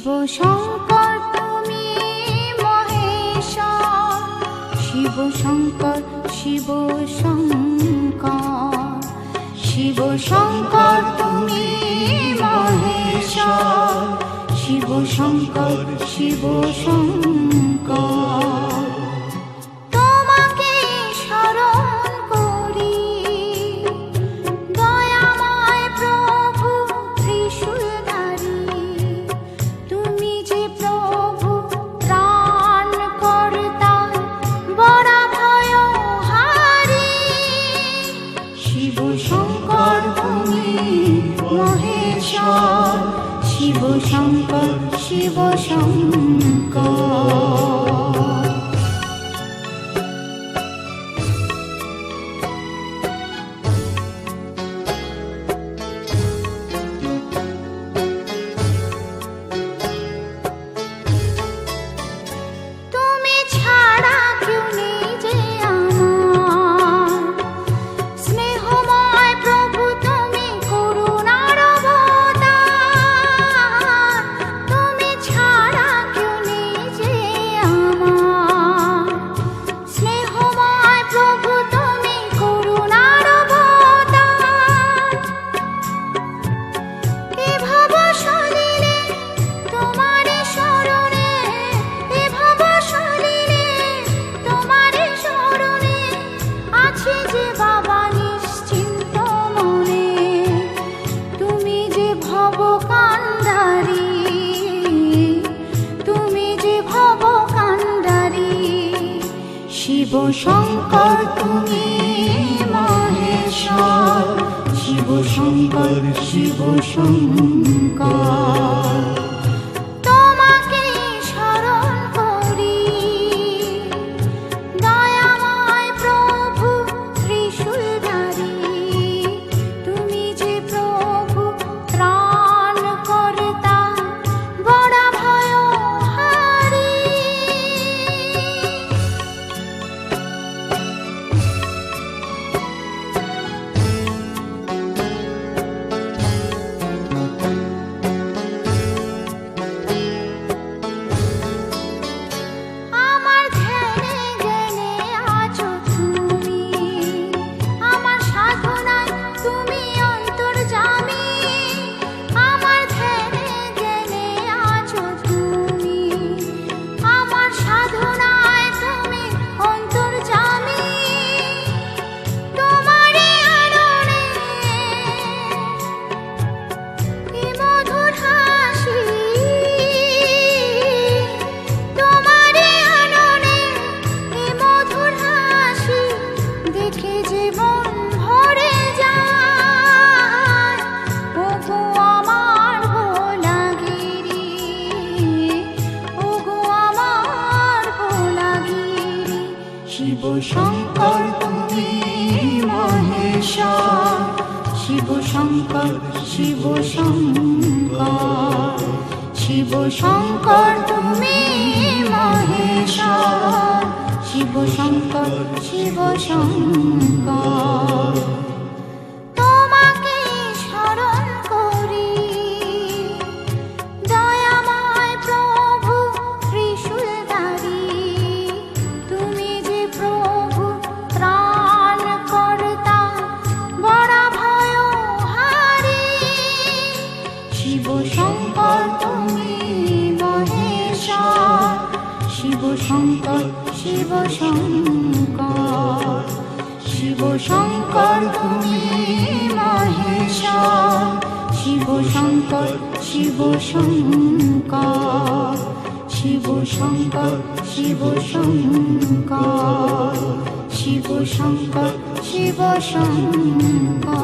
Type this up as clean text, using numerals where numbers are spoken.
শিব শঙ্কর তুমি মহেশ্বর, শিব শঙ্কর শিব শঙ্কর, শিব শঙ্কর তুমি মহেশ্বর, শিব শঙ্কর শিব শঙ্কর। শিব শঙ্কর শিব শঙ্কর। তুমি ছাড়া কেউ নেই যে আমার, স্নেহময় প্রভু তুমি করুণার অবতার। তুমি ছাড়া কেউ নেই যে আমার, স্নেহময় প্রভু তুমি করুণার অবতার। এ ভব সলিলে তোমারি শরণে, এ ভব সলিলে তোমারি শরণে আছে যে বাবা নিশ্চিন্ত মনে। তুমি যে ভব কান্ডারি, তুমি যে ভব কান্ডারি। শিব শঙ্কর তুমি মহেশ্বর, শিব শঙ্কর শিব শঙ্কর। তোমাকে শরণ করি দয়াময় প্রভু ত্রিশূলধারী। তুমি যে প্রভু ত্রাণ কর্তা বড় ভয়হারী। আমার ধ্যানে জ্ঞানে আছো তুমি, আমার সাধনায় তুমি অন্তর্যামী। আমার ধ্যানে জ্ঞানে আছো তুমি, আমার সাধনায় তুমি অন্তর্যামী। তোমারই আননে এ মধুর হাসি, তোমারই আননে এ মধুর হাসি দেখে যে মন ভরে যায়। ওগো আমার ভোলাগিরি, ওগো আমার ভোলাগিরি। শিব শঙ্কর তুমি মহেশ্বর, শিব শঙ্কর শিব শঙ্কর, শিব শঙ্কর তুমি মহেশ্বর, শিব শঙ্কর শিব শঙ্কর। তোমাকে শরণ করি দয়াময় প্রভু ত্রিশূলধারী। তুমি যে প্রভু ত্রাণ কর্তা বড় ভয়হারী। শিব শঙ্কর তুমি মহেশ্বর, শিব শঙ্কর শিব শঙ্কর, শিব শঙ্কর তুমি মহেশ্বর, শিব শঙ্কর শিব শঙ্কর, শিব শঙ্কর শিব শঙ্কর, শিব শঙ্কর শিব শঙ্কর।